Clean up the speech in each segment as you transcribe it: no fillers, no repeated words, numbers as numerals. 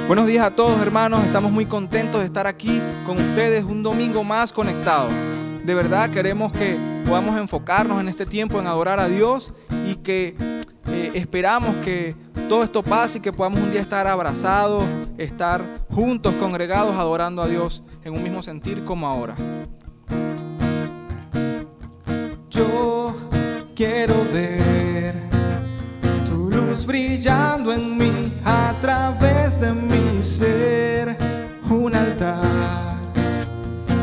Buenos días a todos, hermanos. Estamos muy contentos de estar aquí con ustedes un domingo más conectados. De verdad queremos que podamos enfocarnos en este tiempo en adorar a Dios y que esperamos que todo esto pase y que podamos un día estar abrazados, estar juntos, congregados, adorando a Dios en un mismo sentir como ahora. Yo quiero ver tu luz brillando en mí, a través de mi ser, un altar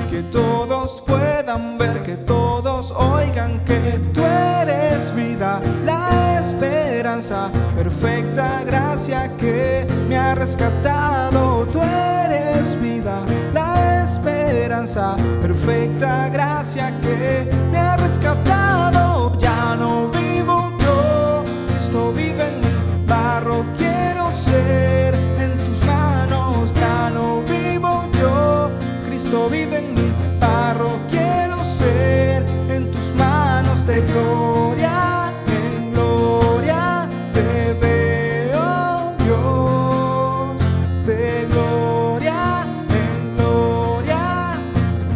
que todos puedan ver, que todos oigan que tú eres vida, la esperanza, perfecta gracia que me ha rescatado. Tú eres vida, la esperanza, perfecta gracia que me ha rescatado. Ya no vivo yo, Cristo vive en mí, barro quiero ser en tus manos. Ya no vivo yo, Cristo vive en mí, barro quiero ser en tus manos. De gloria en gloria te veo, Dios. De gloria en gloria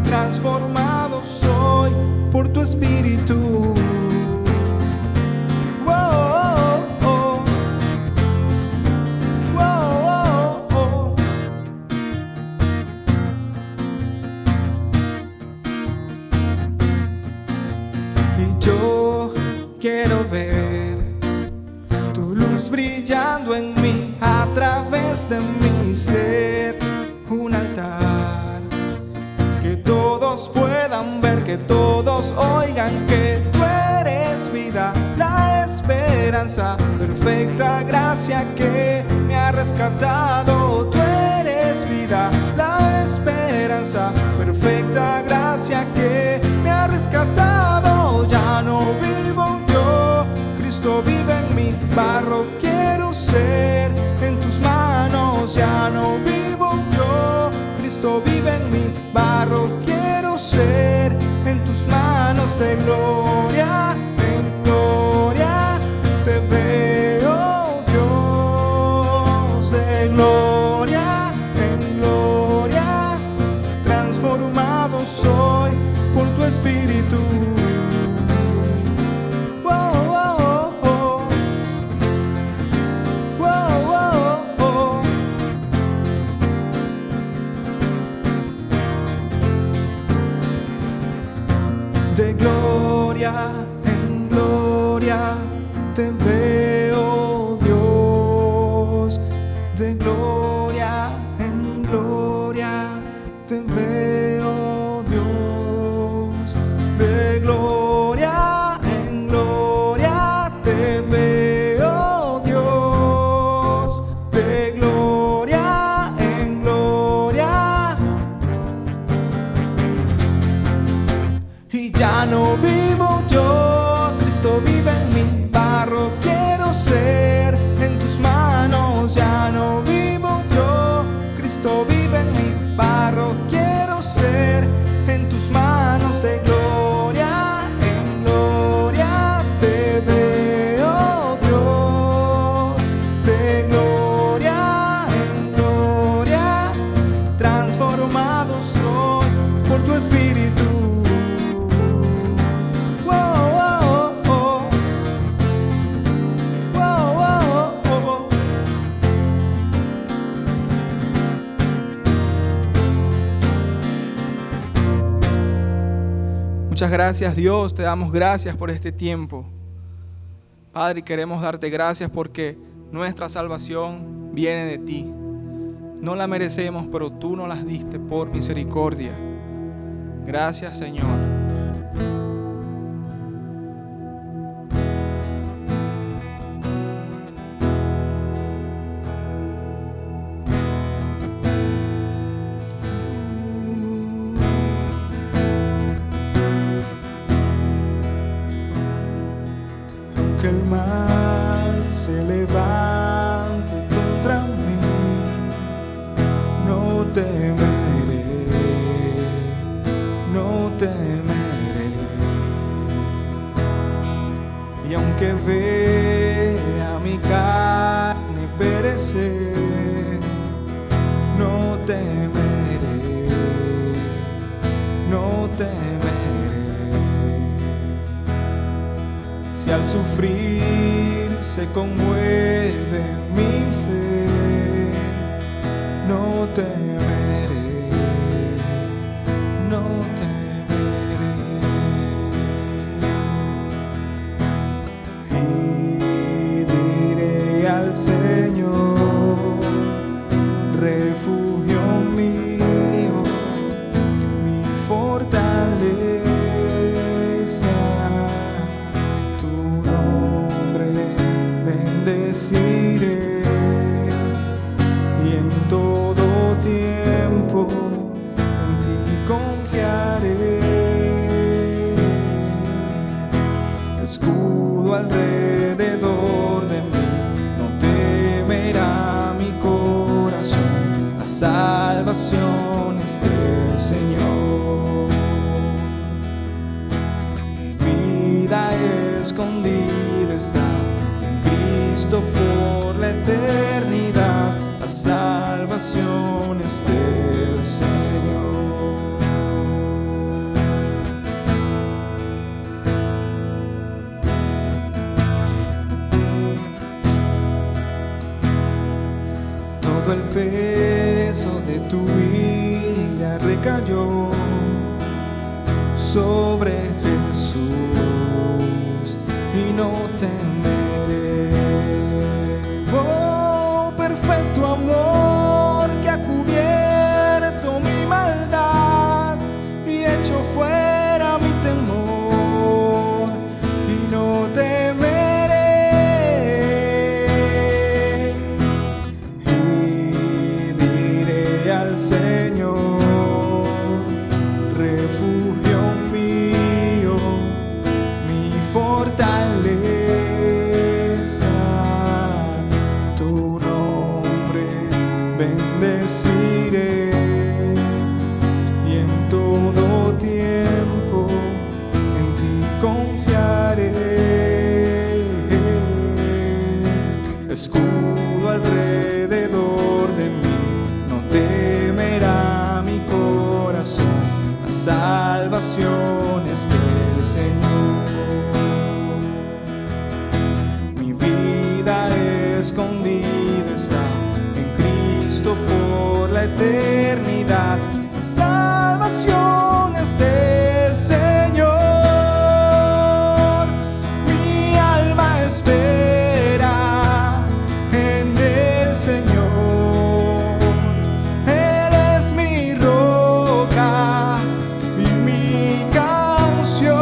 transformado soy por tu espíritu. Quiero ver tu luz brillando en mí, a través de mi ser, un altar que todos puedan ver, que todos oigan que tú eres vida, la esperanza, perfecta gracia que me ha rescatado. Tú eres vida, la esperanza, perfecta gracia que me ha rescatado. Ya no vivo yo, Cristo vive en mí, barro quiero ser en tus manos. Ya no vivo yo, Cristo vive en mí, barro quiero ser en tus manos. De gloria en gloria te veo, Dios. De gloria en gloria transformado soy por tu espíritu. De gloria en gloria te veo, Dios. De gloria en gloria te veo, Dios. De gloria en gloria te veo, Dios. De gloria en gloria. Y ya no vivo yo, Cristo vive en mí, barro quiero ser en tus manos. Ya no vivo yo, Cristo vive en mí, barro quiero ser en tus manos. De gloria en gloria te veo, Dios. De gloria en gloria transformado soy por tu espíritu. Muchas gracias, Dios, te damos gracias por este tiempo. Padre, queremos darte gracias porque nuestra salvación viene de ti. No la merecemos, pero tú nos las diste por misericordia. Gracias, Señor. Que el mal se levante contra mí, no temeré, no temeré. Y aunque vea mi carne perecer, Si al sufrir se conmueve mi fe, no temeré, no temeré. Y diré al Señor, refugio mío, mi fortaleza. Bendeciré y en todo tiempo en ti confiaré. Escudo alrededor de mí, no temerá mi corazón. La salvación es del Señor. Mi vida escondida está Cristo por la eternidad, la salvación es del Señor. Todo el peso de tu ira recayó sobre Jesús y no temeré. Perfecto amor que ha cubierto mi maldad y hecho fuera mi temor, y no temeré. Y diré al Señor, refugio mío, mi fortaleza. Bendeciré y en todo tiempo en ti confiaré. Escudo alrededor de mí, no temerá mi corazón. La salvación es del Señor. Mi vida escondida está por la eternidad, la salvación es del Señor. Mi alma espera en el Señor. Él es mi roca y mi canción.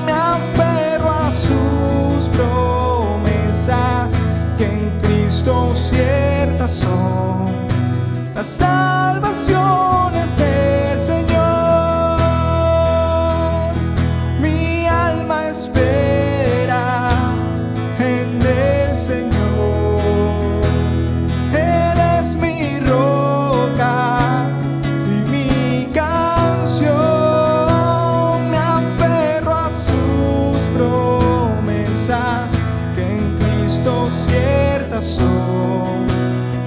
Me aferro a sus promesas que en Cristo ciertas son. La salvación es del Señor. Mi alma espera en el Señor. Él es mi roca y mi canción. Me aferro a sus promesas que en Cristo ciertas son.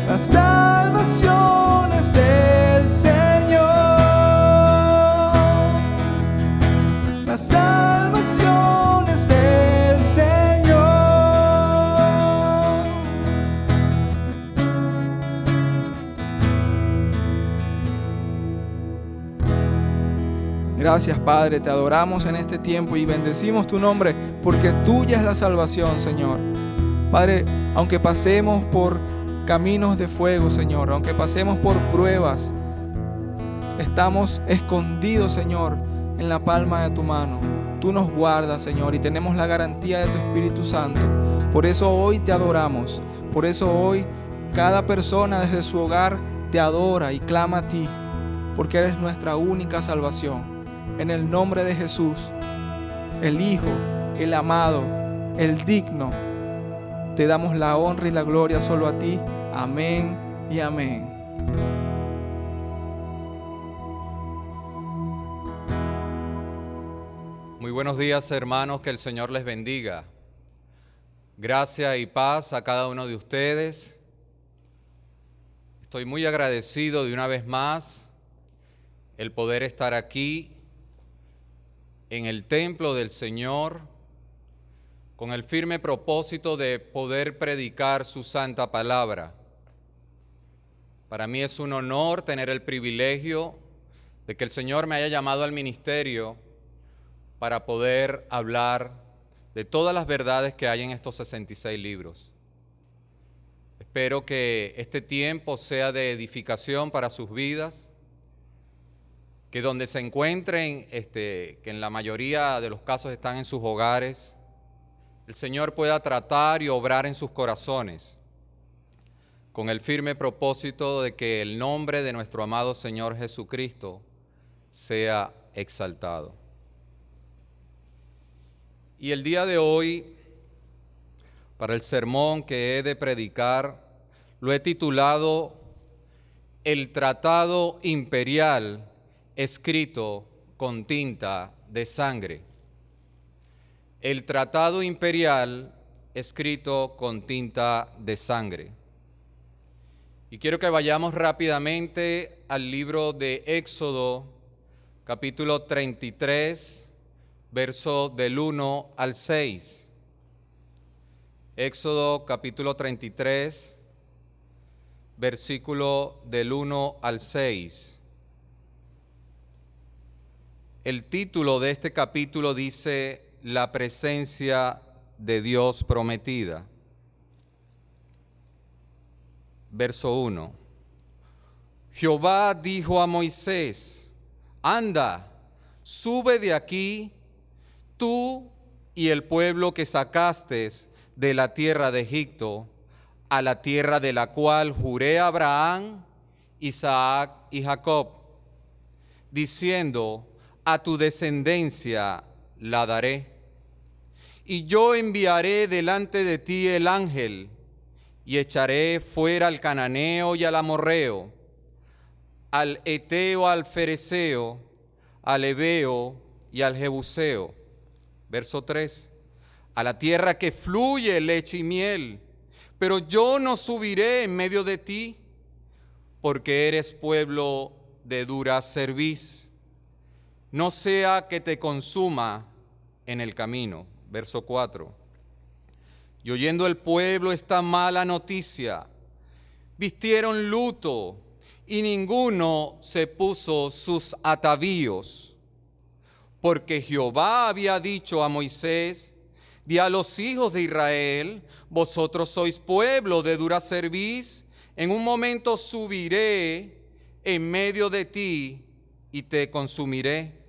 La salvación es del Señor. La salvación es del Señor. Gracias, Padre, te adoramos en este tiempo y bendecimos tu nombre porque tuya es la salvación, Señor. Padre, aunque pasemos por caminos de fuego, Señor, aunque pasemos por pruebas, estamos escondidos, Señor, en la palma de tu mano. Tú nos guardas, Señor, y tenemos la garantía de tu Espíritu Santo. Por eso hoy te adoramos. Por eso hoy cada persona desde su hogar te adora y clama a ti, porque eres nuestra única salvación. En el nombre de Jesús, el Hijo, el amado, el digno, te damos la honra y la gloria solo a ti. Amén y amén. Muy buenos días, hermanos, que el Señor les bendiga. Gracia y paz a cada uno de ustedes. Estoy muy agradecido de una vez más el poder estar aquí en el templo del Señor, con el firme propósito de poder predicar su santa palabra. Para mí es un honor tener el privilegio de que el Señor me haya llamado al ministerio para poder hablar de todas las verdades que hay en estos 66 libros. Espero que este tiempo sea de edificación para sus vidas, que donde se encuentren, que en la mayoría de los casos están en sus hogares, el Señor pueda tratar y obrar en sus corazones, con el firme propósito de que el nombre de nuestro amado Señor Jesucristo sea exaltado. Y el día de hoy, para el sermón que he de predicar, lo he titulado El Tratado Imperial escrito con tinta de sangre. El Tratado Imperial escrito con tinta de sangre. Y quiero que vayamos rápidamente al libro de Éxodo, capítulo 33, verso del 1 al 6. Éxodo, capítulo 33, versículo del 1 al 6. El título de este capítulo dice: La presencia de Dios prometida. Verso 1. Jehová dijo a Moisés: Anda, sube de aquí, tú y el pueblo que sacaste de la tierra de Egipto, a la tierra de la cual juré a Abraham, Isaac y Jacob, diciendo: a tu descendencia la daré. Y yo enviaré delante de ti el ángel, y echaré fuera al cananeo y al amorreo, al eteo, al fereceo, al heveo y al jebuseo. Verso 3. A la tierra que fluye leche y miel, pero yo no subiré en medio de ti, porque eres pueblo de dura cerviz. No sea que te consuma en el camino. Verso 4. Y oyendo el pueblo esta mala noticia, vistieron luto y ninguno se puso sus atavíos, porque Jehová había dicho a Moisés: di a los hijos de Israel: vosotros sois pueblo de dura cerviz, en un momento subiré en medio de ti y te consumiré.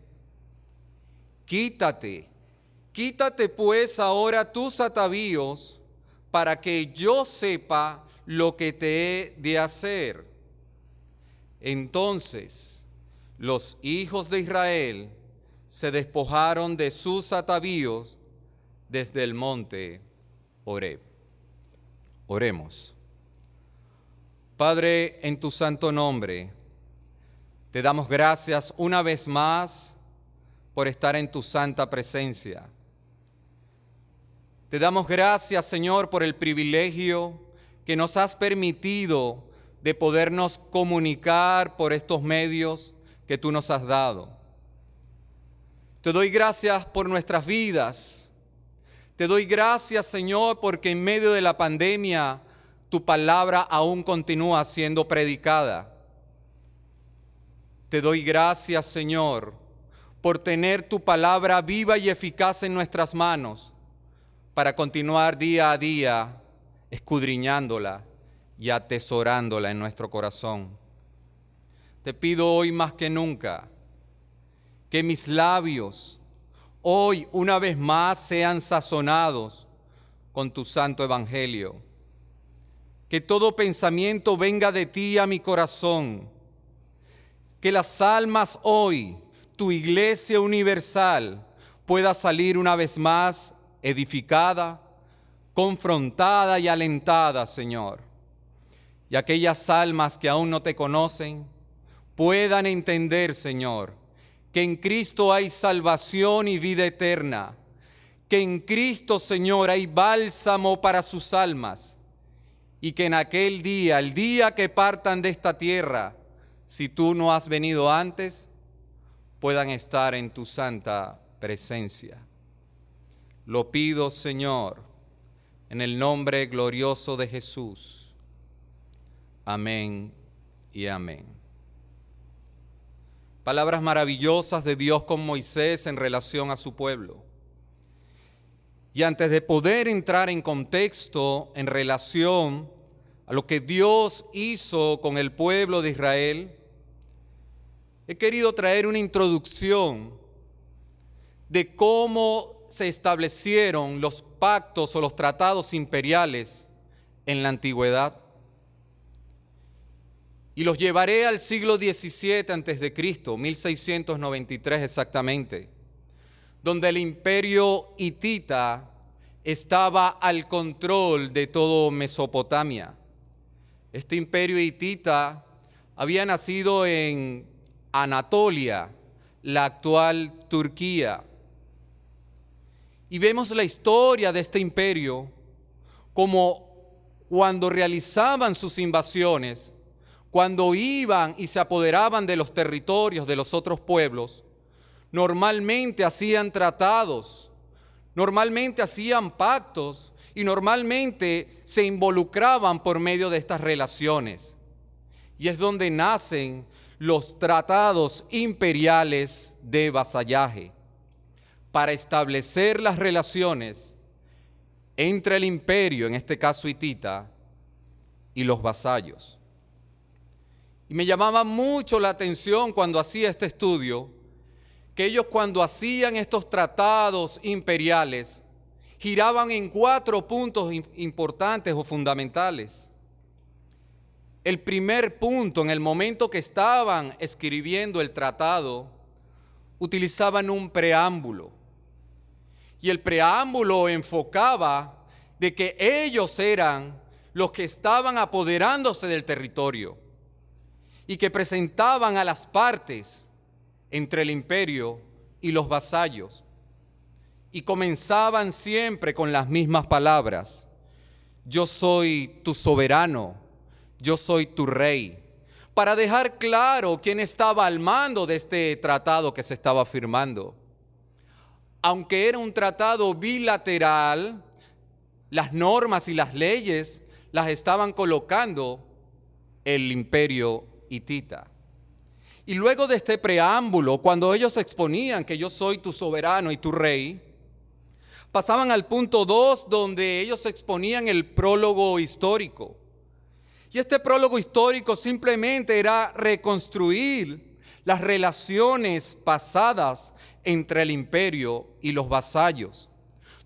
Quítate pues ahora tus atavíos, para que yo sepa lo que te he de hacer. Entonces los hijos de Israel se despojaron de sus atavíos desde el monte Horeb. Oremos. Padre, en tu santo nombre, te damos gracias una vez más por estar en tu santa presencia. Te damos gracias, Señor, por el privilegio que nos has permitido de podernos comunicar por estos medios que tú nos has dado. Te doy gracias por nuestras vidas. Te doy gracias, Señor, porque en medio de la pandemia tu palabra aún continúa siendo predicada. Te doy gracias, Señor, por tener tu palabra viva y eficaz en nuestras manos, para continuar día a día escudriñándola y atesorándola en nuestro corazón. Te pido hoy más que nunca que mis labios hoy una vez más sean sazonados con tu santo evangelio. Que todo pensamiento venga de ti a mi corazón. Que las almas hoy, tu iglesia universal, pueda salir una vez más edificada, confrontada y alentada, Señor. Y aquellas almas que aún no te conocen puedan entender, Señor, que en Cristo hay salvación y vida eterna, que en Cristo, Señor, hay bálsamo para sus almas, y que en aquel día, el día que partan de esta tierra, si tú no has venido antes, puedan estar en tu santa presencia. Lo pido, Señor, en el nombre glorioso de Jesús. Amén y amén. Palabras maravillosas de Dios con Moisés en relación a su pueblo. Y antes de poder entrar en contexto en relación a lo que Dios hizo con el pueblo de Israel, he querido traer una introducción de cómo se establecieron los pactos o los tratados imperiales en la antigüedad. Y los llevaré al siglo XVII a.C., 1693 exactamente, donde el imperio hitita estaba al control de todo Mesopotamia. Este imperio hitita había nacido en Anatolia, la actual Turquía. Y vemos la historia de este imperio como cuando realizaban sus invasiones, cuando iban y se apoderaban de los territorios de los otros pueblos, normalmente hacían tratados, normalmente hacían pactos y normalmente se involucraban por medio de estas relaciones. Y es donde nacen los tratados imperiales de vasallaje, para establecer las relaciones entre el imperio, en este caso hitita, y los vasallos. Y me llamaba mucho la atención cuando hacía este estudio, que ellos cuando hacían estos tratados imperiales, giraban en 4 puntos importantes o fundamentales. El primer punto, en el momento que estaban escribiendo el tratado, utilizaban un preámbulo. Y el preámbulo enfocaba de que ellos eran los que estaban apoderándose del territorio y que presentaban a las partes entre el imperio y los vasallos. Y comenzaban siempre con las mismas palabras: yo soy tu soberano, yo soy tu rey, para dejar claro quién estaba al mando de este tratado que se estaba firmando. Aunque era un tratado bilateral, las normas y las leyes las estaban colocando el imperio hitita. Y luego de este preámbulo, cuando ellos exponían que yo soy tu soberano y tu rey, pasaban al punto 2, donde ellos exponían el prólogo histórico. Y este prólogo histórico simplemente era reconstruir las relaciones pasadas entre el imperio y los vasallos.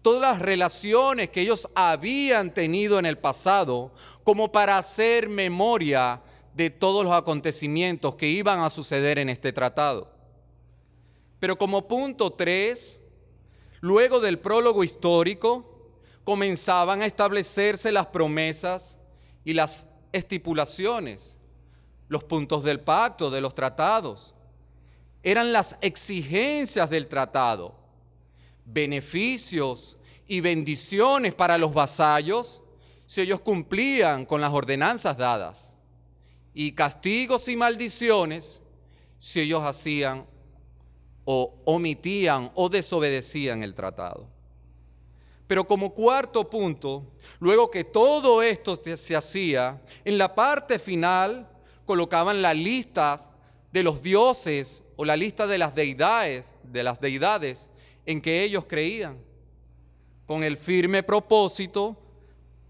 Todas las relaciones que ellos habían tenido en el pasado, como para hacer memoria de todos los acontecimientos que iban a suceder en este tratado. Pero como punto 3, luego del prólogo histórico, comenzaban a establecerse las promesas y las estipulaciones, los puntos del pacto, de los tratados. Eran las exigencias del tratado, beneficios y bendiciones para los vasallos si ellos cumplían con las ordenanzas dadas, y castigos y maldiciones si ellos hacían o omitían o desobedecían el tratado. Pero como cuarto punto, luego que todo esto se hacía, en la parte final colocaban las listas de los dioses o la lista de las deidades en que ellos creían, con el firme propósito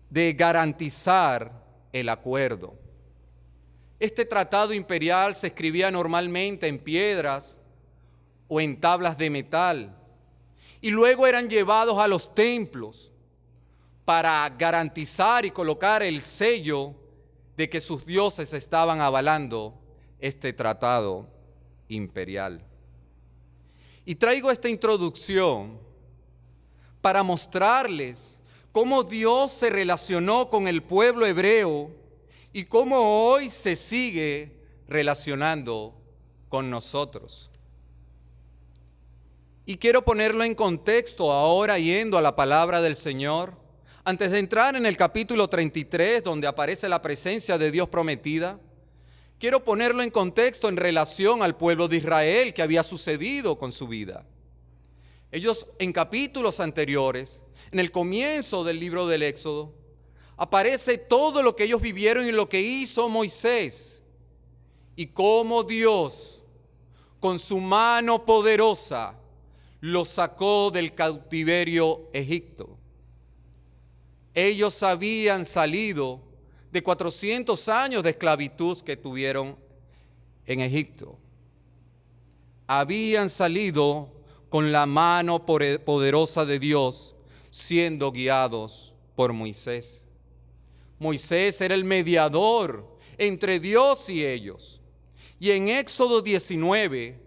de garantizar el acuerdo. Este tratado imperial se escribía normalmente en piedras o en tablas de metal, y luego eran llevados a los templos para garantizar y colocar el sello de que sus dioses estaban avalando este tratado imperial. Y traigo esta introducción para mostrarles cómo Dios se relacionó con el pueblo hebreo y cómo hoy se sigue relacionando con nosotros. Y quiero ponerlo en contexto ahora, yendo a la palabra del Señor, antes de entrar en el capítulo 33, donde aparece la presencia de Dios prometida. Quiero ponerlo en contexto en relación al pueblo de Israel, que había sucedido con su vida. Ellos en capítulos anteriores, en el comienzo del libro del Éxodo, aparece todo lo que ellos vivieron y lo que hizo Moisés y cómo Dios, con su mano poderosa, los sacó del cautiverio Egipto. Ellos habían salido de 400 años de esclavitud que tuvieron en Egipto. Habían salido con la mano poderosa de Dios, siendo guiados por Moisés. Moisés era el mediador entre Dios y ellos. Y en Éxodo 19,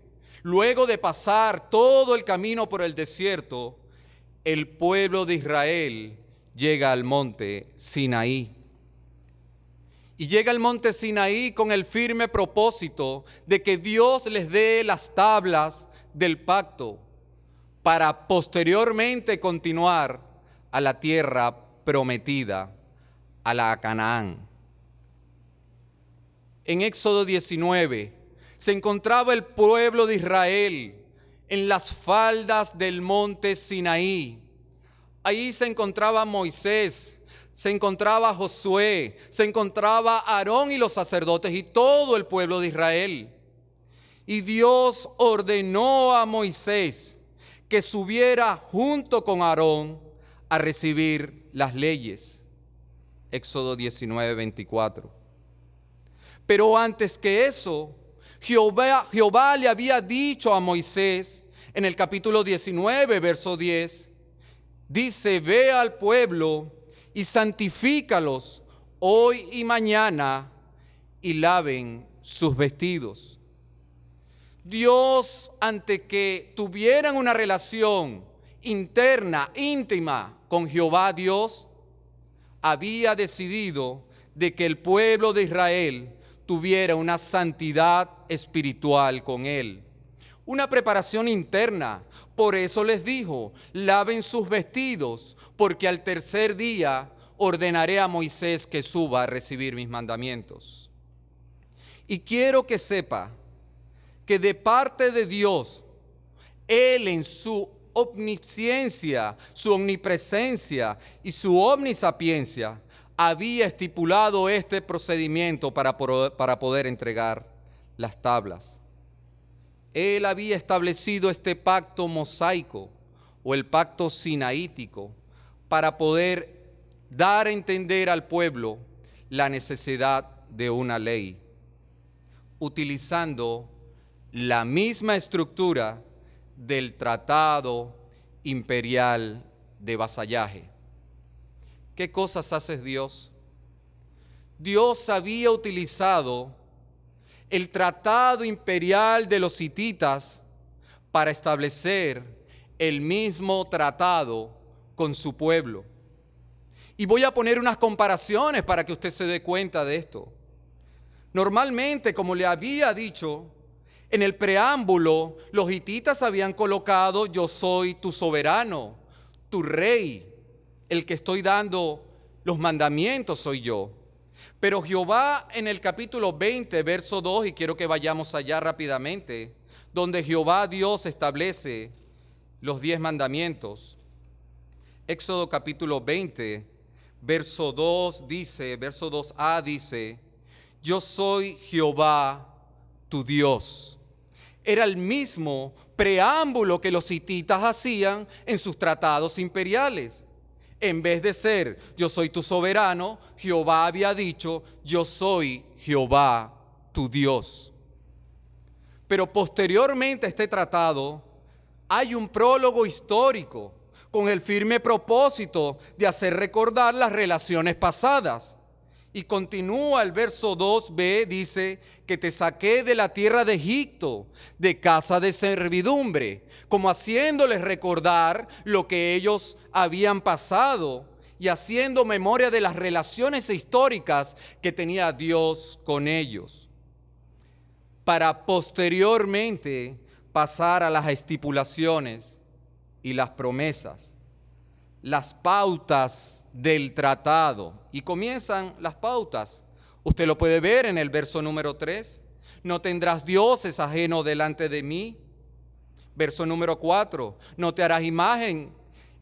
luego de pasar todo el camino por el desierto, el pueblo de Israel llega al monte Sinaí. Y llega al monte Sinaí con el firme propósito de que Dios les dé las tablas del pacto para posteriormente continuar a la tierra prometida, a la Canaán. En Éxodo 19 se encontraba el pueblo de Israel en las faldas del monte Sinaí. Ahí se encontraba Moisés, se encontraba Josué, se encontraba Aarón y los sacerdotes y todo el pueblo de Israel. Y Dios ordenó a Moisés que subiera junto con Aarón a recibir las leyes. Éxodo 19, 24. Pero antes que eso, Jehová le había dicho a Moisés en el capítulo 19, verso 10, dice: ve al pueblo y santifícalos hoy y mañana y laven sus vestidos. Dios, ante que tuvieran una relación interna, íntima con Jehová Dios, había decidido de que el pueblo de Israel tuviera una santidad espiritual con Él, una preparación interna. Por eso les dijo: laven sus vestidos, porque al tercer día ordenaré a Moisés que suba a recibir mis mandamientos. Y quiero que sepa que de parte de Dios, Él en su omnisciencia, su omnipresencia y su omnisapiencia había estipulado este procedimiento para poder entregar las tablas. Él había establecido este pacto mosaico o el pacto sinaítico para poder dar a entender al pueblo la necesidad de una ley, utilizando la misma estructura del tratado imperial de vasallaje. ¿Qué cosas hace Dios? Dios había utilizado el tratado imperial de los hititas para establecer el mismo tratado con su pueblo. Y voy a poner unas comparaciones para que usted se dé cuenta de esto. Normalmente, como le había dicho, en el preámbulo, los hititas habían colocado: yo soy tu soberano, tu rey, el que estoy dando los mandamientos soy yo. Pero Jehová en el capítulo 20, verso 2, y quiero que vayamos allá rápidamente, donde Jehová Dios establece los 10 mandamientos. Éxodo capítulo 20, verso 2 dice, verso 2a dice: yo soy Jehová tu Dios. Era el mismo preámbulo que los hititas hacían en sus tratados imperiales. En vez de ser yo soy tu soberano, Jehová había dicho: yo soy Jehová tu Dios. Pero posteriormente a este tratado hay un prólogo histórico con el firme propósito de hacer recordar las relaciones pasadas. Y continúa el verso 2b, dice: que te saqué de la tierra de Egipto, de casa de servidumbre, como haciéndoles recordar lo que ellos habían pasado y haciendo memoria de las relaciones históricas que tenía Dios con ellos, para posteriormente pasar a las estipulaciones y las promesas, las pautas del tratado. Y comienzan las pautas. Usted lo puede ver en el verso número 3. No tendrás dioses ajenos delante de mí. Verso número 4, no te harás imagen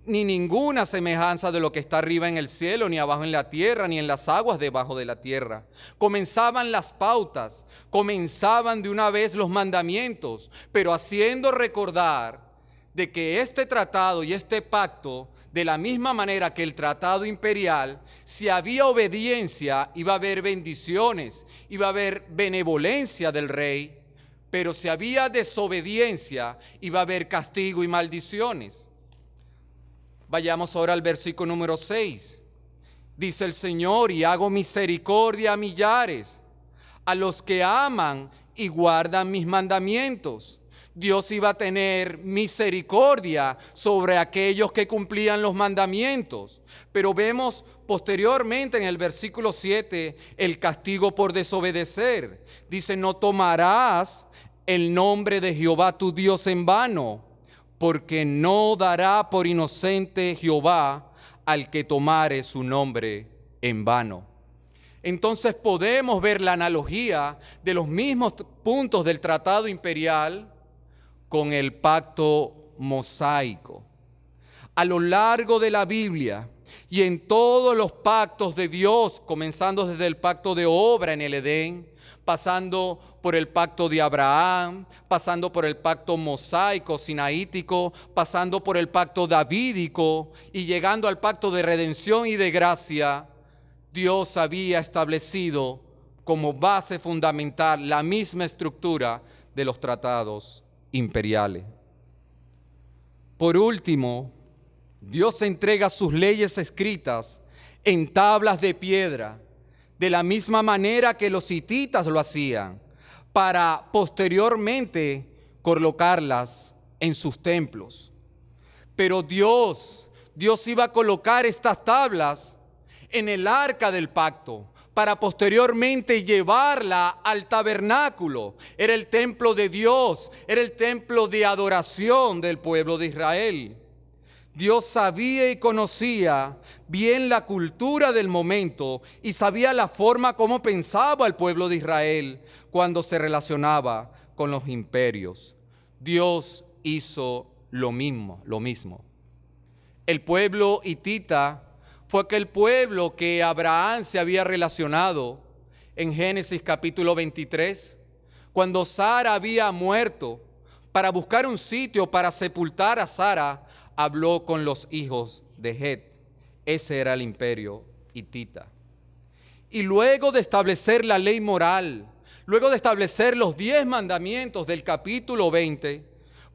ni ninguna semejanza de lo que está arriba en el cielo, ni abajo en la tierra, ni en las aguas debajo de la tierra. Comenzaban las pautas, comenzaban de una vez los mandamientos, pero haciendo recordar de que este tratado y este pacto, de la misma manera que el tratado imperial, si había obediencia, iba a haber bendiciones, iba a haber benevolencia del rey, pero si había desobediencia, iba a haber castigo y maldiciones. Vayamos ahora al versículo número 6. Dice el Señor: y hago misericordia a millares, a los que aman y guardan mis mandamientos. Dios iba a tener misericordia sobre aquellos que cumplían los mandamientos. Pero vemos posteriormente en el versículo 7 el castigo por desobedecer. Dice: no tomarás el nombre de Jehová tu Dios en vano, porque no dará por inocente Jehová al que tomare su nombre en vano. Entonces podemos ver la analogía de los mismos puntos del tratado imperial con el pacto mosaico. A lo largo de la Biblia y en todos los pactos de Dios, comenzando desde el pacto de obra en el Edén, pasando por el pacto de Abraham, pasando por el pacto mosaico sinaítico, pasando por el pacto davídico y llegando al pacto de redención y de gracia, Dios había establecido como base fundamental la misma estructura de los tratados imperiales. Por último, Dios entrega sus leyes escritas en tablas de piedra, de la misma manera que los hititas lo hacían, para posteriormente colocarlas en sus templos. Pero Dios iba a colocar estas tablas en el arca del pacto, para posteriormente llevarla al tabernáculo. Era el templo de Dios, era el templo de adoración del pueblo de Israel. Dios sabía y conocía bien la cultura del momento y sabía la forma como pensaba el pueblo de Israel cuando se relacionaba con los imperios. Dios hizo lo mismo. El pueblo hitita fue aquel pueblo que Abraham se había relacionado en Génesis capítulo 23, cuando Sara había muerto. Para buscar un sitio para sepultar a Sara, habló con los hijos de Het. Ese era el imperio hitita. Y luego de establecer la ley moral, luego de establecer los 10 mandamientos del capítulo 20,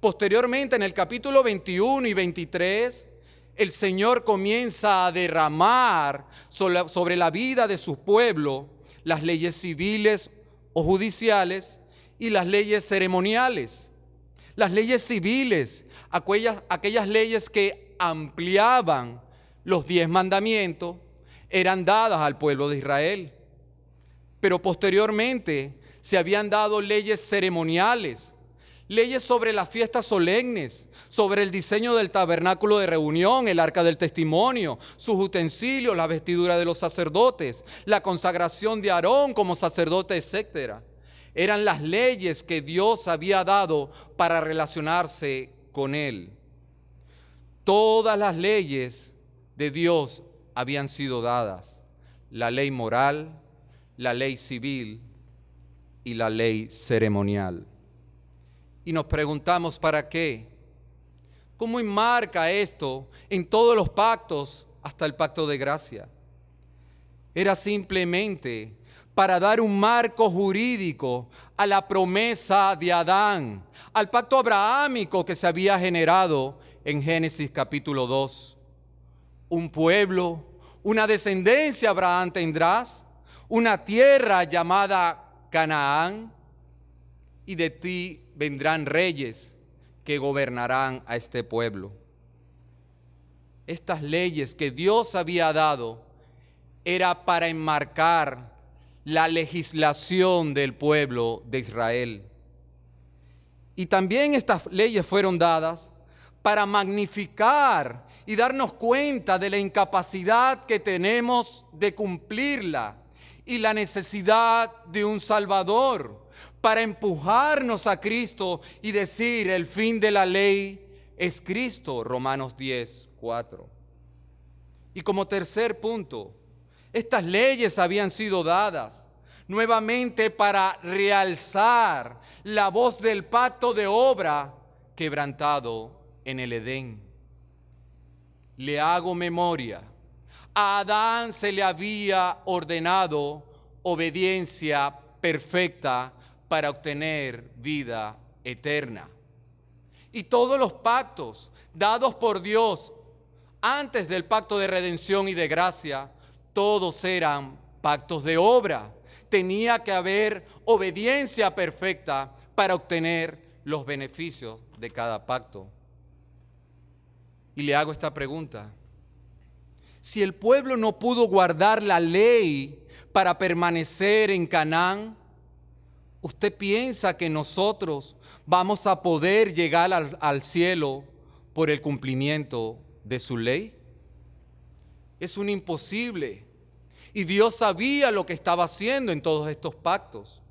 posteriormente en el capítulo 21 y 23, el Señor comienza a derramar sobre la vida de su pueblo las leyes civiles o judiciales y las leyes ceremoniales. Las leyes civiles, aquellas leyes que ampliaban los 10 mandamientos, eran dadas al pueblo de Israel. Pero posteriormente se habían dado leyes ceremoniales, leyes sobre las fiestas solemnes, sobre el diseño del tabernáculo de reunión, el arca del testimonio, sus utensilios, la vestidura de los sacerdotes, la consagración de Aarón como sacerdote, etc. Eran las leyes que Dios había dado para relacionarse con él. Todas las leyes de Dios habían sido dadas: la ley moral, la ley civil y la ley ceremonial. Y nos preguntamos, ¿para qué? ¿Cómo enmarca esto en todos los pactos hasta el pacto de gracia? Era simplemente para dar un marco jurídico a la promesa de Adán, al pacto abrahámico que se había generado en Génesis capítulo 2. Un pueblo, una descendencia Abraham tendrás, una tierra llamada Canaán, y de ti vendrán reyes que gobernarán a este pueblo. Estas leyes que Dios había dado era para enmarcar la legislación del pueblo de Israel. Y también estas leyes fueron dadas para magnificar y darnos cuenta de la incapacidad que tenemos de cumplirla y la necesidad de un Salvador, para empujarnos a Cristo y decir el fin de la ley es Cristo, Romanos 10:4. Y como tercer punto, estas leyes habían sido dadas nuevamente para realzar la voz del pacto de obra quebrantado en el Edén. Le hago memoria. A Adán se le había ordenado obediencia perfecta para obtener vida eterna. Y todos los pactos dados por Dios antes del pacto de redención y de gracia, todos eran pactos de obra. Tenía que haber obediencia perfecta para obtener los beneficios de cada pacto. Y le hago esta pregunta. Si el pueblo no pudo guardar la ley para permanecer en Canaán, ¿usted piensa que nosotros vamos a poder llegar al cielo por el cumplimiento de su ley? Es un imposible. Y Dios sabía lo que estaba haciendo en todos estos pactos.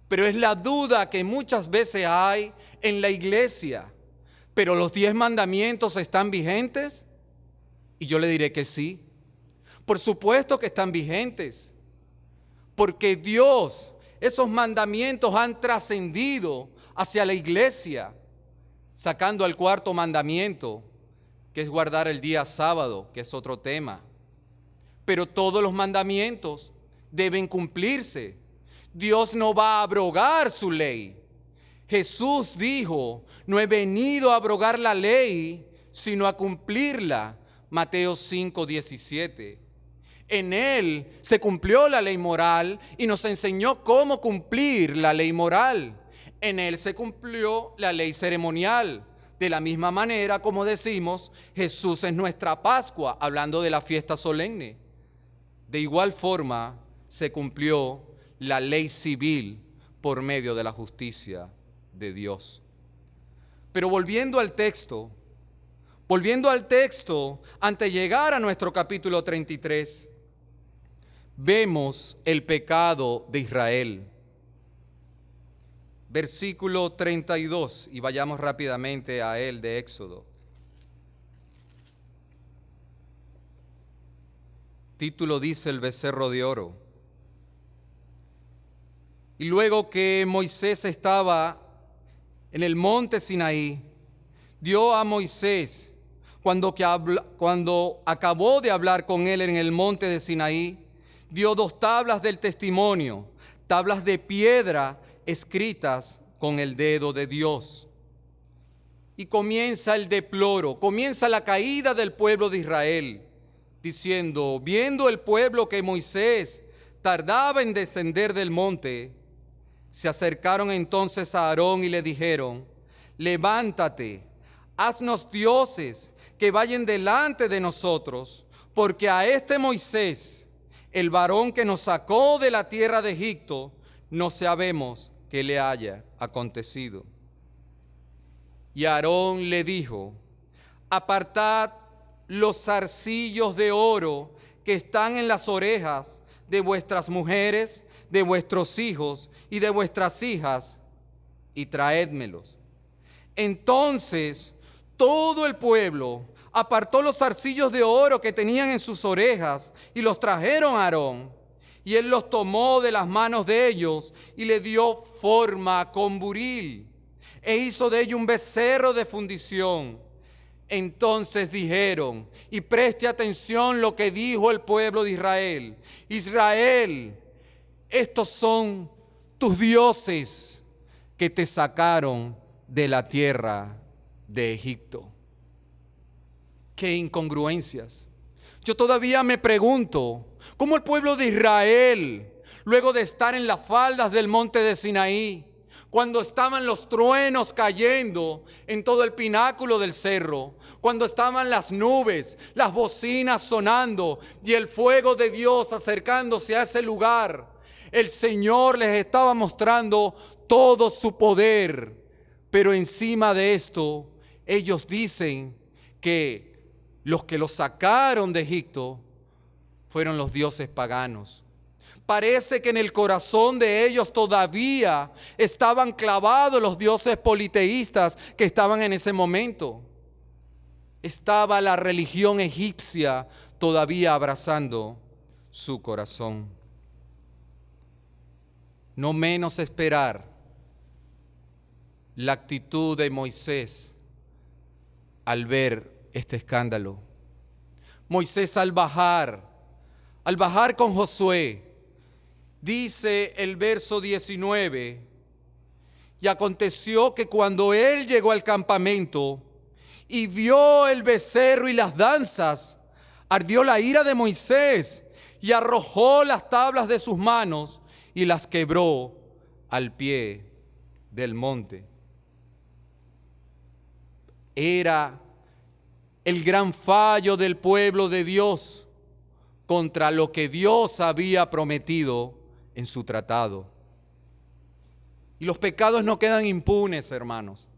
Pero es la duda que muchas veces hay en la iglesia. ¿Pero los 10 mandamientos están vigentes? Y yo le diré que sí. Por supuesto que están vigentes. Porque Dios, esos mandamientos han trascendido hacia la iglesia, sacando al cuarto mandamiento, que es guardar el día sábado, que es otro tema. Pero todos los mandamientos deben cumplirse. Dios no va a abrogar su ley. Jesús dijo, no he venido a abrogar la ley, sino a cumplirla. Mateo 5:17. En Él se cumplió la ley moral y nos enseñó cómo cumplir la ley moral. En Él se cumplió la ley ceremonial. De la misma manera, como decimos, Jesús es nuestra Pascua, hablando de la fiesta solemne. De igual forma, se cumplió la ley civil por medio de la justicia de Dios. Pero volviendo al texto, antes de llegar a nuestro capítulo 33, vemos el pecado de Israel. Versículo 32, y vayamos rápidamente a él de Éxodo. Título dice el becerro de oro. Y luego que Moisés estaba en el monte Sinaí, dio a Moisés, cuando acabó de hablar con él en el monte de Sinaí, dio 2 tablas del testimonio, tablas de piedra escritas con el dedo de Dios. Y comienza el deploro, comienza la caída del pueblo de Israel, diciendo, viendo el pueblo que Moisés tardaba en descender del monte, se acercaron entonces a Aarón y le dijeron, levántate, haznos dioses que vayan delante de nosotros, porque a este Moisés, el varón que nos sacó de la tierra de Egipto, no sabemos qué le haya acontecido. Y Aarón le dijo, apartad los zarcillos de oro que están en las orejas de vuestras mujeres, de vuestros hijos y de vuestras hijas, y traédmelos. Entonces todo el pueblo apartó los zarcillos de oro que tenían en sus orejas y los trajeron a Aarón. Y él los tomó de las manos de ellos y le dio forma con buril e hizo de ello un becerro de fundición. Entonces dijeron, y preste atención lo que dijo el pueblo de Israel: Israel, estos son tus dioses que te sacaron de la tierra de Egipto. Qué incongruencias. Yo todavía me pregunto, ¿cómo el pueblo de Israel, luego de estar en las faldas del monte de Sinaí, cuando estaban los truenos cayendo en todo el pináculo del cerro, cuando estaban las nubes, las bocinas sonando y el fuego de Dios acercándose a ese lugar, el Señor les estaba mostrando todo su poder? Pero encima de esto, ellos dicen que los que los sacaron de Egipto fueron los dioses paganos. Parece que en el corazón de ellos todavía estaban clavados los dioses politeístas que estaban en ese momento. Estaba la religión egipcia todavía abrazando su corazón. No menos esperar la actitud de Moisés al ver este escándalo. Moisés al bajar con Josué, dice el verso 19, y aconteció que cuando él llegó al campamento y vio el becerro y las danzas, ardió la ira de Moisés y arrojó las tablas de sus manos y las quebró al pie del monte. Era el gran fallo del pueblo de Dios contra lo que Dios había prometido en su tratado. Y los pecados no quedan impunes, hermanos.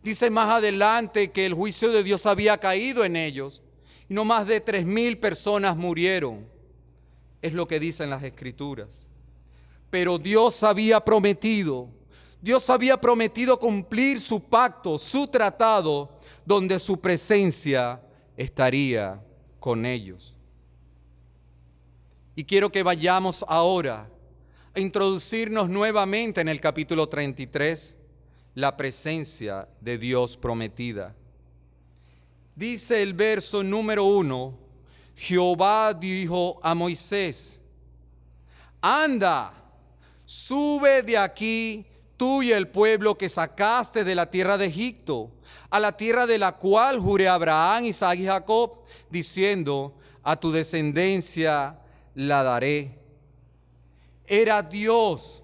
Dice más adelante que el juicio de Dios había caído en ellos y no más de 3,000 personas murieron. Es lo que dicen las Escrituras. Pero Dios había prometido cumplir su pacto, su tratado, donde su presencia estaría con ellos. Y quiero que vayamos ahora a introducirnos nuevamente en el capítulo 33, la presencia de Dios prometida. Dice el verso número 1, Jehová dijo a Moisés: anda, sube de aquí tú y el pueblo que sacaste de la tierra de Egipto, a la tierra de la cual juré a Abraham, Isaac y Jacob, diciendo: a tu descendencia la daré. Era Dios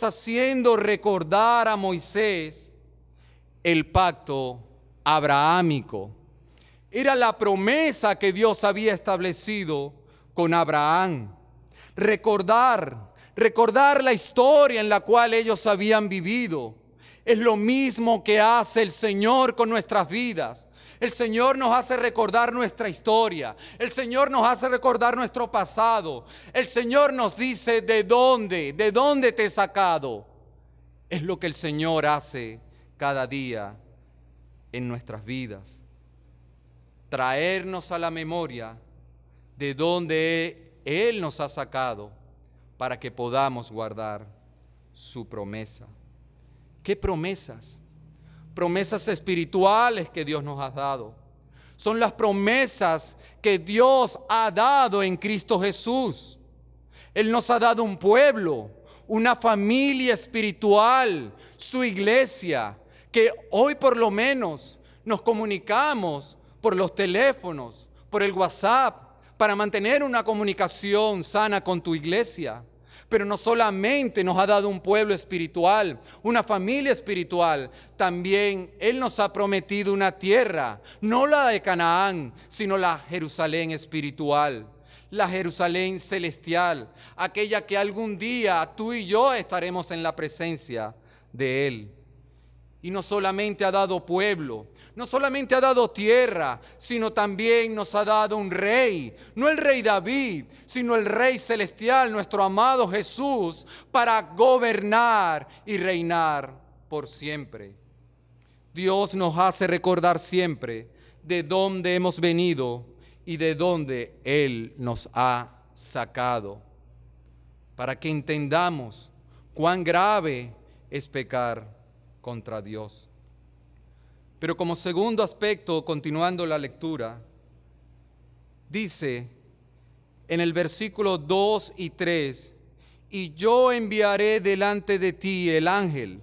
haciendo recordar a Moisés el pacto abrahámico. Era la promesa que Dios había establecido con Abraham. Recordar la historia en la cual ellos habían vivido. Es lo mismo que hace el Señor con nuestras vidas. El Señor nos hace recordar nuestra historia. El Señor nos hace recordar nuestro pasado. El Señor nos dice de dónde te he sacado. Es lo que el Señor hace cada día en nuestras vidas. Traernos a la memoria de dónde Él nos ha sacado para que podamos guardar su promesa. ¿Qué promesas? Promesas espirituales que Dios nos ha dado. Son las promesas que Dios ha dado en Cristo Jesús. Él nos ha dado un pueblo, una familia espiritual, su iglesia, que hoy por lo menos nos comunicamos por los teléfonos, por el WhatsApp, para mantener una comunicación sana con tu iglesia. Pero no solamente nos ha dado un pueblo espiritual, una familia espiritual, también Él nos ha prometido una tierra, no la de Canaán, sino la Jerusalén espiritual, la Jerusalén celestial, aquella que algún día tú y yo estaremos en la presencia de Él. Y no solamente ha dado pueblo, no solamente ha dado tierra, sino también nos ha dado un rey. No el rey David, sino el rey celestial, nuestro amado Jesús, para gobernar y reinar por siempre. Dios nos hace recordar siempre de dónde hemos venido y de dónde Él nos ha sacado, para que entendamos cuán grave es pecar contra Dios. Pero como segundo aspecto, continuando la lectura, dice en el versículo 2 y 3, y yo enviaré delante de ti el ángel,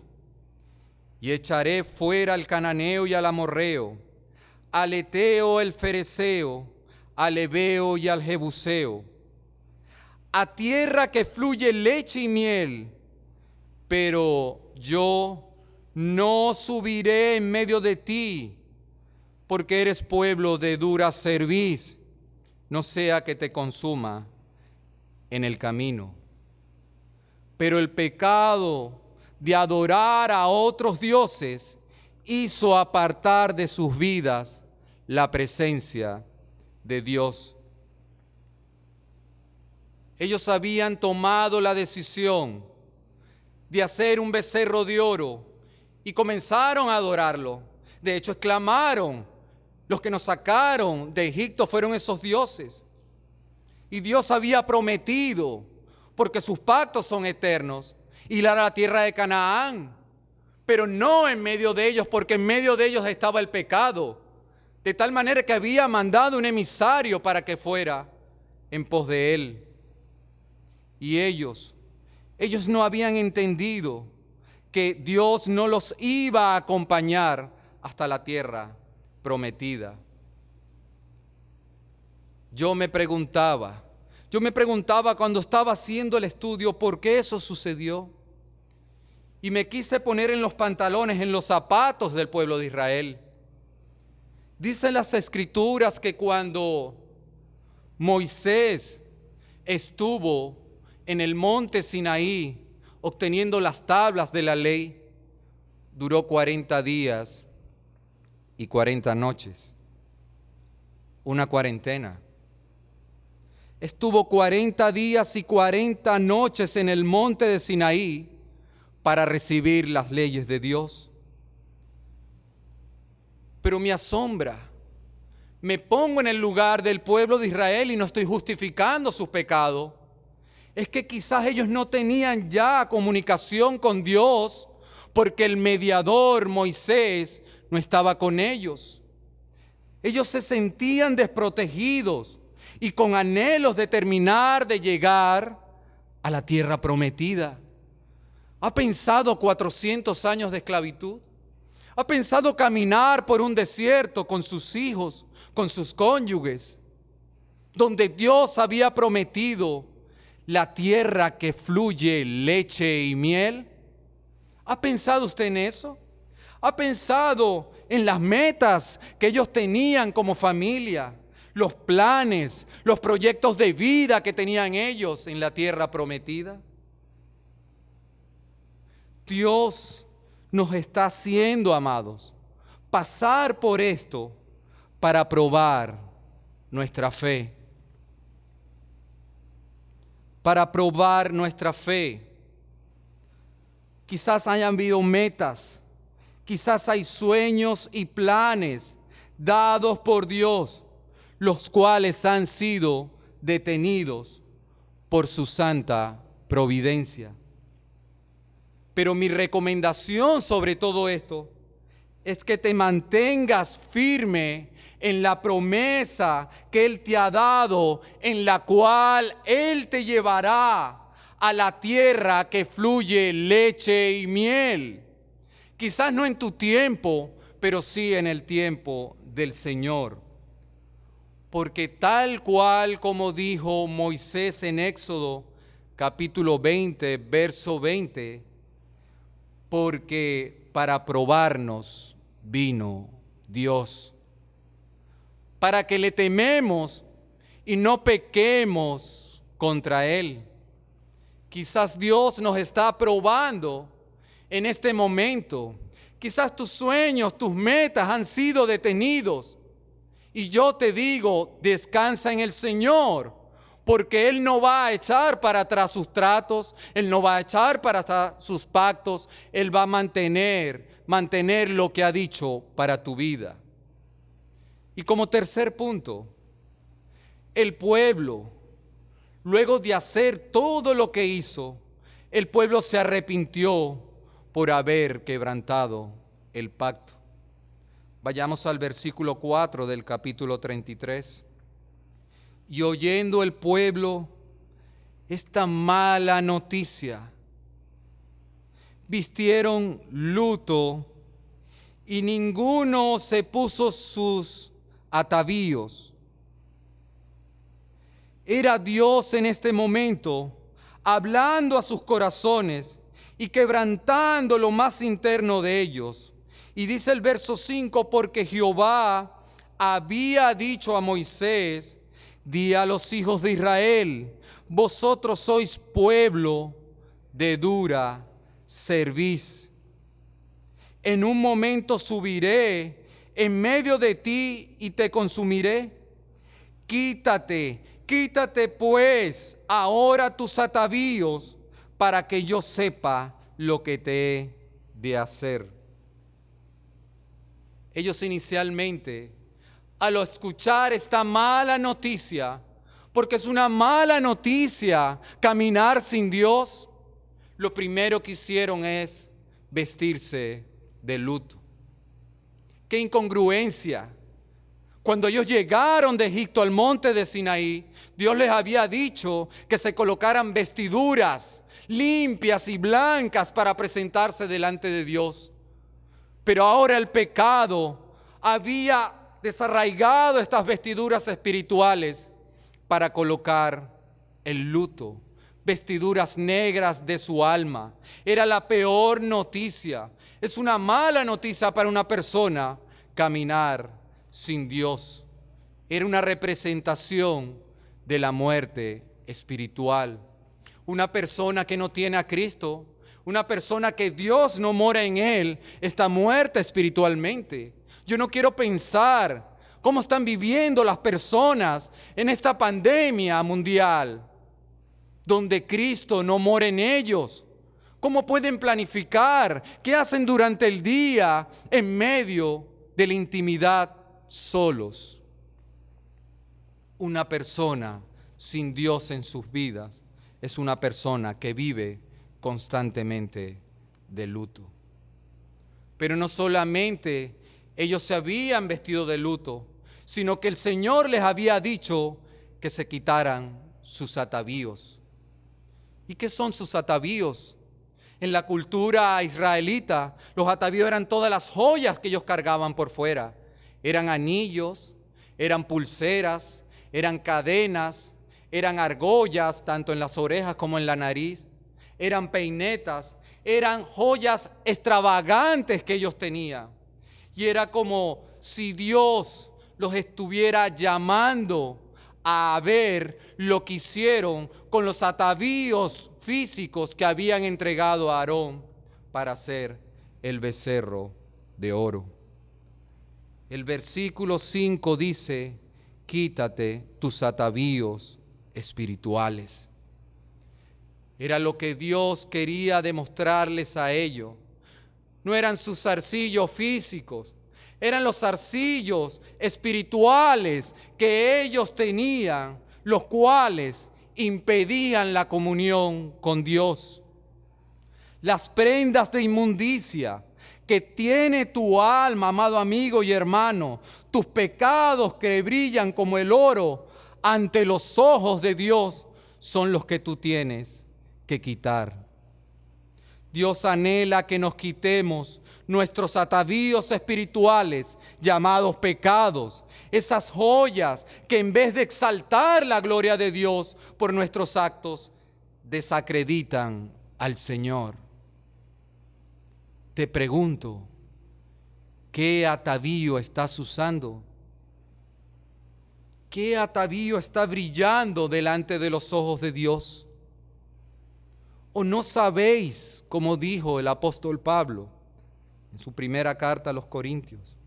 y echaré fuera al cananeo y al amorreo, al eteo, el fereceo, al heveo y al jebuseo, a tierra que fluye leche y miel, pero yo no subiré en medio de ti, porque eres pueblo de dura cerviz, no sea que te consuma en el camino. Pero el pecado de adorar a otros dioses hizo apartar de sus vidas la presencia de Dios. Ellos habían tomado la decisión de hacer un becerro de oro y comenzaron a adorarlo. De hecho, exclamaron: los que nos sacaron de Egipto fueron esos dioses. Y Dios había prometido, porque sus pactos son eternos, ir a la tierra de Canaán, pero no en medio de ellos, porque en medio de ellos estaba el pecado, de tal manera que había mandado un emisario para que fuera en pos de él. Y ellos no habían entendido que Dios no los iba a acompañar hasta la tierra prometida. Yo me preguntaba cuando estaba haciendo el estudio por qué eso sucedió. Y me quise poner en los pantalones, en los zapatos del pueblo de Israel. Dicen las Escrituras que cuando Moisés estuvo en el monte Sinaí obteniendo las tablas de la ley, duró 40 días y 40 noches. Una cuarentena. Estuvo 40 días y 40 noches en el monte de Sinaí para recibir las leyes de Dios. Pero me asombra, me pongo en el lugar del pueblo de Israel y no estoy justificando su pecado. Es que quizás ellos no tenían ya comunicación con Dios porque el mediador Moisés no estaba con ellos. Ellos se sentían desprotegidos y con anhelos de terminar de llegar a la tierra prometida. ¿Ha pensado 400 años de esclavitud? ¿Ha pensado caminar por un desierto con sus hijos, con sus cónyuges, donde Dios había prometido la tierra que fluye leche y miel? ¿Ha pensado usted en eso? ¿Ha pensado en las metas que ellos tenían como familia? Los planes, los proyectos de vida que tenían ellos en la tierra prometida. Dios nos está haciendo, amados, pasar por esto para probar nuestra fe. Para probar nuestra fe. Quizás hayan habido metas, quizás hay sueños y planes dados por Dios, los cuales han sido detenidos por su santa providencia. Pero mi recomendación sobre todo esto es que te mantengas firme en la promesa que Él te ha dado, en la cual Él te llevará a la tierra que fluye leche y miel. Quizás no en tu tiempo, pero sí en el tiempo del Señor. Porque tal cual como dijo Moisés en Éxodo capítulo 20, verso 20, porque para probarnos vino Dios, para que le tememos y no pequemos contra Él. Quizás Dios nos está probando en este momento. Quizás tus sueños, tus metas han sido detenidos. Y yo te digo, descansa en el Señor, porque Él no va a echar para atrás sus tratos, Él no va a echar para atrás sus pactos, Él va a mantener lo que ha dicho para tu vida. Y como tercer punto, el pueblo, luego de hacer todo lo que hizo, el pueblo se arrepintió por haber quebrantado el pacto. Vayamos al versículo 4 del capítulo 33. Y oyendo el pueblo esta mala noticia, vistieron luto y ninguno se puso sus atavíos. Era Dios en este momento hablando a sus corazones y quebrantando lo más interno de ellos. Y dice el verso 5, porque Jehová había dicho a Moisés: di a los hijos de Israel, vosotros sois pueblo de dura cerviz. En un momento subiré en medio de ti y te consumiré. Quítate, Quítate pues ahora tus atavíos para que yo sepa lo que te he de hacer. Ellos inicialmente, al escuchar esta mala noticia, porque es una mala noticia caminar sin Dios, lo primero que hicieron es vestirse de luto. ¡Qué incongruencia! Cuando ellos llegaron de Egipto al monte de Sinaí, Dios les había dicho que se colocaran vestiduras limpias y blancas para presentarse delante de Dios. Pero ahora el pecado había desarraigado estas vestiduras espirituales para colocar el luto, vestiduras negras de su alma. Era la peor noticia. Es una mala noticia para una persona caminar sin Dios. Era una representación de la muerte espiritual. Una persona que no tiene a Cristo, una persona que Dios no mora en él, está muerta espiritualmente. Yo no quiero pensar cómo están viviendo las personas en esta pandemia mundial, donde Cristo no mora en ellos. ¿Cómo pueden planificar? ¿Qué hacen durante el día en medio de la intimidad solos? Una persona sin Dios en sus vidas es una persona que vive constantemente de luto. Pero no solamente ellos se habían vestido de luto, sino que el Señor les había dicho que se quitaran sus atavíos. ¿Y qué son sus atavíos? En la cultura israelita, los atavíos eran todas las joyas que ellos cargaban por fuera. Eran anillos, eran pulseras, eran cadenas, eran argollas, tanto en las orejas como en la nariz, eran peinetas, eran joyas extravagantes que ellos tenían. Y era como si Dios los estuviera llamando a ver lo que hicieron con los atavíos físicos que habían entregado a Aarón para hacer el becerro de oro. El versículo 5 dice: quítate tus atavíos espirituales. Era lo que Dios quería demostrarles a ellos. No eran sus zarcillos físicos, eran los zarcillos espirituales que ellos tenían, los cuales impedían la comunión con Dios. Las prendas de inmundicia que tiene tu alma, amado amigo y hermano, tus pecados que brillan como el oro ante los ojos de Dios, son los que tú tienes que quitar. Dios anhela que nos quitemos nuestros atavíos espirituales llamados pecados, esas joyas que en vez de exaltar la gloria de Dios por nuestros actos, desacreditan al Señor. Te pregunto, ¿qué atavío estás usando? ¿Qué atavío está brillando delante de los ojos de Dios? ¿O no sabéis, como dijo el apóstol Pablo en su primera carta a los Corintios?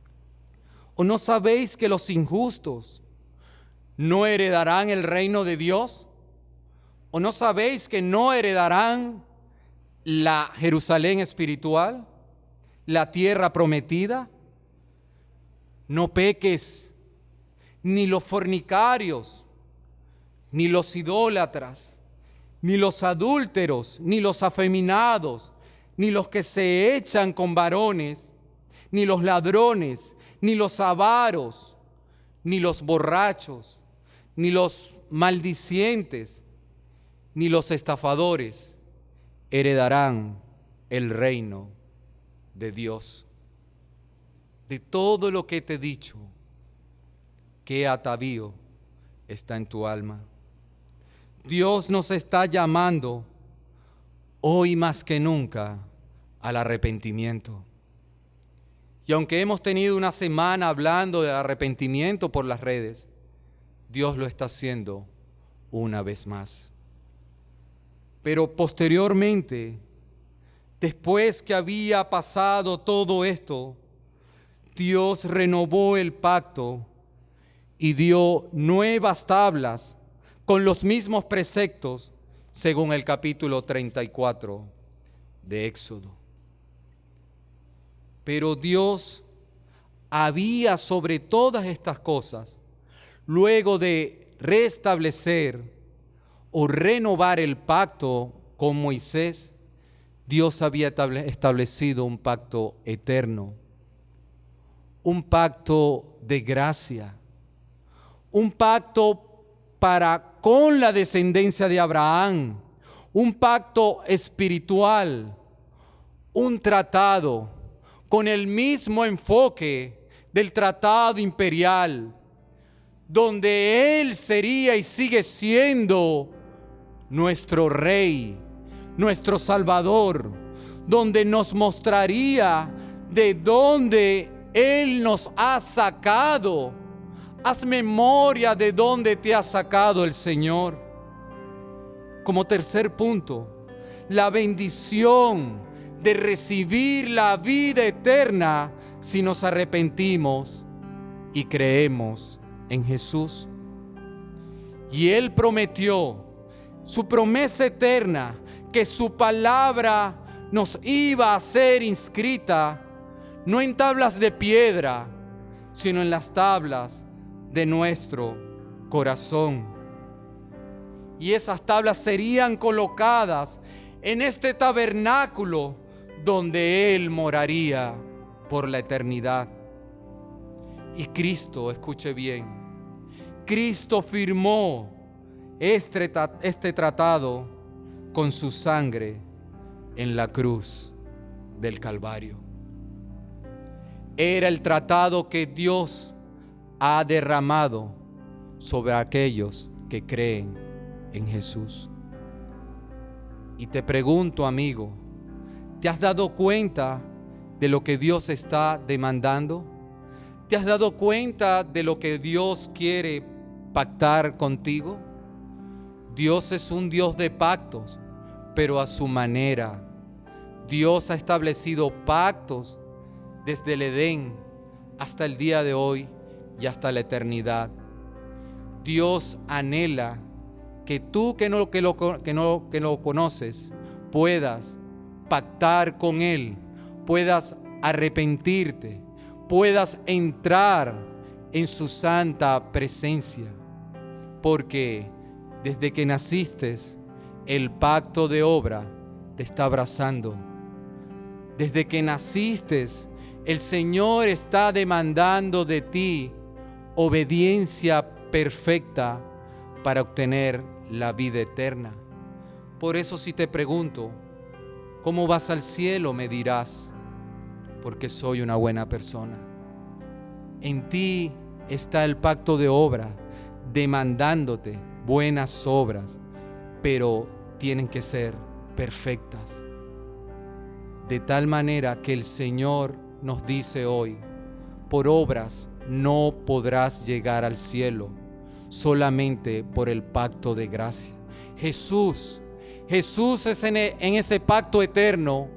¿O no sabéis que los injustos no heredarán el reino de Dios? ¿O no sabéis que no heredarán la Jerusalén espiritual, la tierra prometida? No peques, ni los fornicarios, ni los idólatras, ni los adúlteros, ni los afeminados, ni los que se echan con varones, ni los ladrones, ni los avaros, ni los borrachos, ni los maldicientes, ni los estafadores heredarán el reino de Dios. De todo lo que te he dicho, ¿qué atavío está en tu alma? Dios nos está llamando hoy más que nunca al arrepentimiento. Y aunque hemos tenido una semana hablando del arrepentimiento por las redes, Dios lo está haciendo una vez más. Pero posteriormente, después que había pasado todo esto, Dios renovó el pacto y dio nuevas tablas con los mismos preceptos según el capítulo 34 de Éxodo. Pero Dios había sobre todas estas cosas, luego de restablecer o renovar el pacto con Moisés, Dios había establecido un pacto eterno, un pacto de gracia, un pacto con la descendencia de Abraham, un pacto espiritual, un tratado con el mismo enfoque del tratado imperial, donde Él sería y sigue siendo nuestro Rey, nuestro Salvador, donde nos mostraría de dónde Él nos ha sacado. Haz memoria de dónde te ha sacado el Señor. Como tercer punto, la bendición de recibir la vida eterna si nos arrepentimos y creemos en Jesús. Y Él prometió su promesa eterna, que su palabra nos iba a ser inscrita no en tablas de piedra, sino en las tablas de nuestro corazón. Y esas tablas serían colocadas en este tabernáculo donde Él moraría por la eternidad. Y Cristo, escuche bien, Cristo firmó este tratado con su sangre en la cruz del Calvario. Era el tratado que Dios ha derramado sobre aquellos que creen en Jesús. Y te pregunto, amigo, ¿te has dado cuenta de lo que Dios está demandando? ¿Te has dado cuenta de lo que Dios quiere pactar contigo? Dios es un Dios de pactos, pero a su manera. Dios ha establecido pactos desde el Edén hasta el día de hoy y hasta la eternidad. Dios anhela que tú que no conoces puedas pactar con Él, puedas arrepentirte, puedas entrar en su santa presencia, porque desde que naciste el pacto de obra te está abrazando. Desde que naciste el Señor está demandando de ti obediencia perfecta para obtener la vida eterna. Por eso, si te pregunto, ¿cómo vas al cielo?, me dirás, porque soy una buena persona. En ti está el pacto de obra, demandándote buenas obras, pero tienen que ser perfectas. De tal manera que el Señor nos dice hoy, por obras no podrás llegar al cielo, solamente por el pacto de gracia. Jesús es en ese pacto eterno,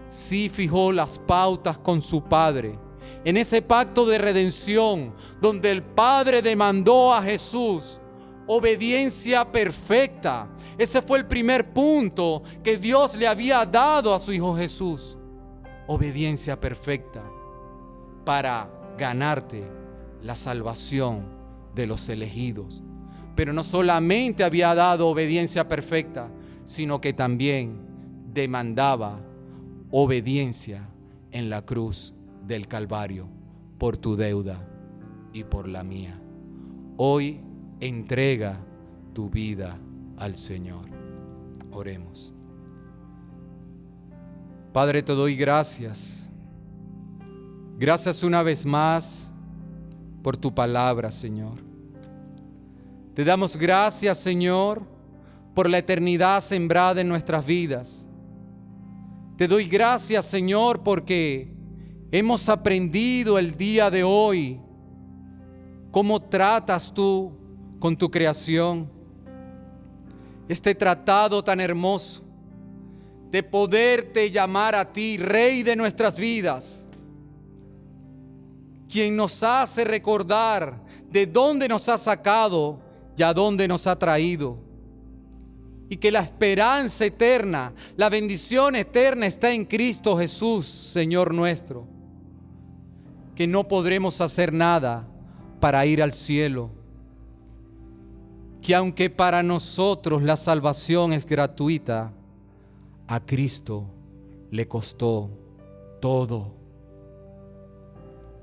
sí fijó las pautas con su Padre, en ese pacto de redención, donde el Padre demandó a Jesús obediencia perfecta. Ese fue el primer punto que Dios le había dado a su Hijo Jesús, obediencia perfecta, para ganarte la salvación de los elegidos. Pero no solamente había dado obediencia perfecta, sino que también demandaba obediencia en la cruz del Calvario por tu deuda y por la mía. Hoy entrega tu vida al Señor. Oremos. Padre, te doy gracias. Gracias una vez más por tu palabra, Señor. Te damos gracias, Señor, por la eternidad sembrada en nuestras vidas. Te doy gracias, Señor, porque hemos aprendido el día de hoy cómo tratas tú con tu creación. Este tratado tan hermoso de poderte llamar a ti Rey de nuestras vidas, quien nos hace recordar de dónde nos has sacado y a dónde nos ha traído. Y que la esperanza eterna, la bendición eterna está en Cristo Jesús, Señor nuestro. Que no podremos hacer nada para ir al cielo. Que aunque para nosotros la salvación es gratuita, a Cristo le costó todo.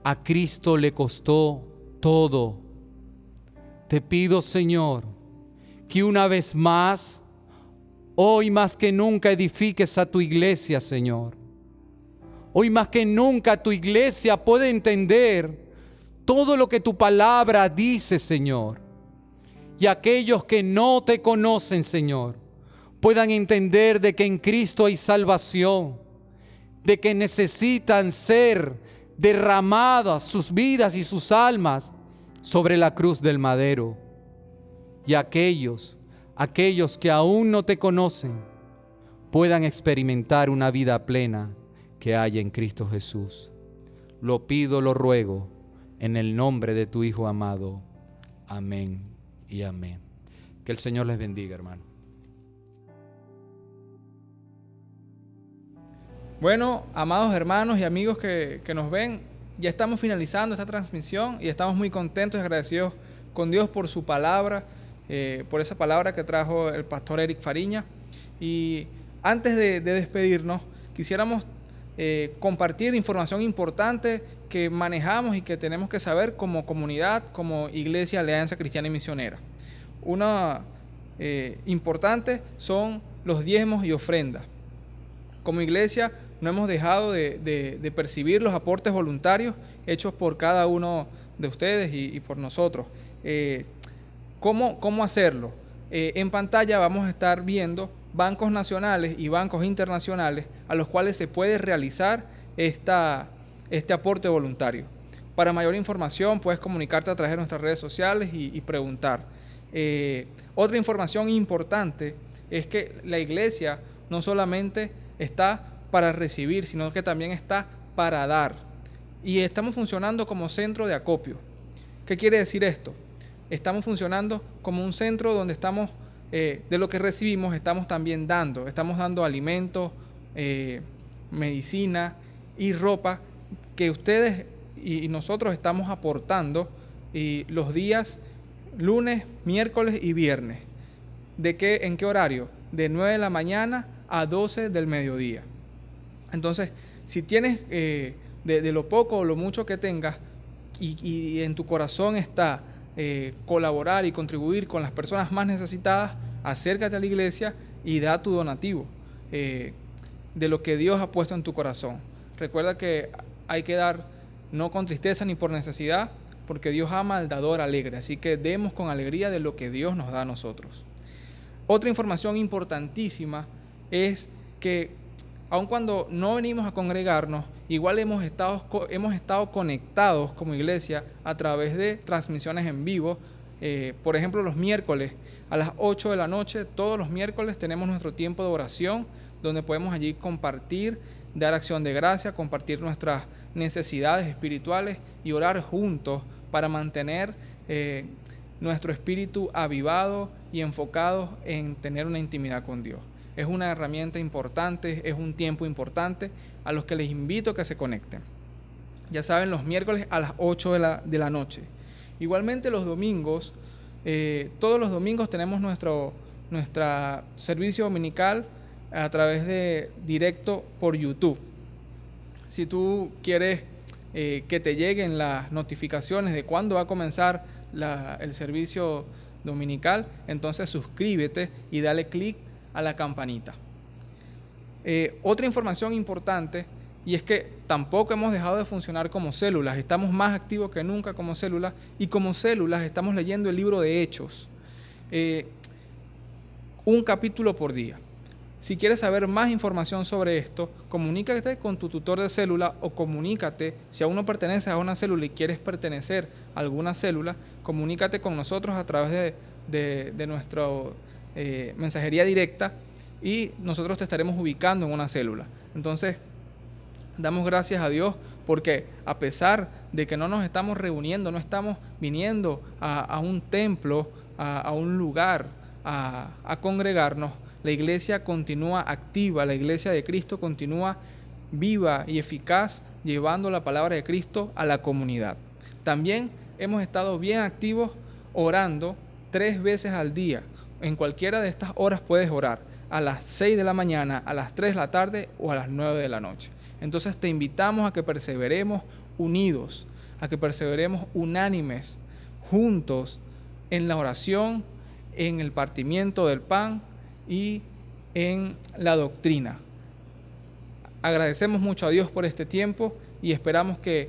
A Cristo le costó todo. Te pido, Señor, que una vez más, hoy más que nunca edifiques a tu iglesia, Señor. Hoy más que nunca tu iglesia puede entender todo lo que tu palabra dice, Señor. Y aquellos que no te conocen, Señor, puedan entender de que en Cristo hay salvación, de que necesitan ser derramadas sus vidas y sus almas sobre la cruz del madero. Y aquellos que aún no te conocen puedan experimentar una vida plena que hay en Cristo Jesús. Lo pido, lo ruego, en el nombre de tu Hijo amado. Amén y amén. Que el Señor les bendiga, hermano. Bueno, amados hermanos y amigos que nos ven, ya estamos finalizando esta transmisión y estamos muy contentos y agradecidos con Dios por su palabra, por esa palabra que trajo el pastor Eric Fariña. Y antes de despedirnos, quisiéramos compartir información importante que manejamos y que tenemos que saber como comunidad, como Iglesia Alianza Cristiana y Misionera. Una importante son los diezmos y ofrendas. Como iglesia no hemos dejado de percibir los aportes voluntarios hechos por cada uno de ustedes y por nosotros. ¿Cómo hacerlo? En pantalla vamos a estar viendo bancos nacionales y bancos internacionales a los cuales se puede realizar este aporte voluntario. Para mayor información puedes comunicarte a través de nuestras redes sociales y preguntar. Otra información importante es que la iglesia no solamente está para recibir, sino que también está para dar. Y estamos funcionando como centro de acopio. ¿Qué quiere decir esto? Estamos funcionando como un centro donde estamos, de lo que recibimos, estamos también dando. Estamos dando alimentos, medicina y ropa que ustedes y nosotros estamos aportando los días lunes, miércoles y viernes. ¿En qué horario? De 9 de la mañana a 12 del mediodía. Entonces, si tienes de lo poco o lo mucho que tengas y en tu corazón está colaborar y contribuir con las personas más necesitadas, acércate a la iglesia y da tu donativo de lo que Dios ha puesto en tu corazón. Recuerda que hay que dar no con tristeza ni por necesidad, porque Dios ama al dador alegre. Así que demos con alegría de lo que Dios nos da a nosotros. Otra información importantísima es que aun cuando no venimos a congregarnos, igual hemos estado conectados como iglesia a través de transmisiones en vivo. Por ejemplo, los miércoles a las 8 de la noche, todos los miércoles tenemos nuestro tiempo de oración, donde podemos allí compartir, dar acción de gracia, compartir nuestras necesidades espirituales y orar juntos para mantener nuestro espíritu avivado y enfocado en tener una intimidad con Dios. Es una herramienta importante, es un tiempo importante a los que les invito a que se conecten. Ya saben, los miércoles a las 8 de la noche. Igualmente los domingos, todos los domingos tenemos nuestro servicio dominical a través de directo por YouTube. Si tú quieres que te lleguen las notificaciones de cuándo va a comenzar el servicio dominical, entonces suscríbete y dale clic a la campanita. Otra información importante, y es que tampoco hemos dejado de funcionar como células, estamos más activos que nunca como células, y como células estamos leyendo el libro de Hechos, un capítulo por día. Si quieres saber más información sobre esto, comunícate con tu tutor de célula o comunícate, si aún no perteneces a una célula y quieres pertenecer a alguna célula, comunícate con nosotros a través de nuestra mensajería directa y nosotros te estaremos ubicando en una célula. Entonces, damos gracias a Dios porque a pesar de que no nos estamos reuniendo, no estamos viniendo a un templo a un lugar a congregarnos, la iglesia continúa activa, la iglesia de Cristo continúa viva y eficaz, llevando la palabra de Cristo a la comunidad. También hemos estado bien activos orando 3 veces al día. En cualquiera de estas horas puedes orar, a las 6 de la mañana, a las 3 de la tarde o a las 9 de la noche. Entonces te invitamos a que perseveremos unidos, a que perseveremos unánimes, juntos, en la oración, en el partimiento del pan y en la doctrina. Agradecemos mucho a Dios por este tiempo y esperamos que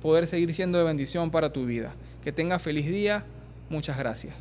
poder seguir siendo de bendición para tu vida. Que tengas feliz día. Muchas gracias.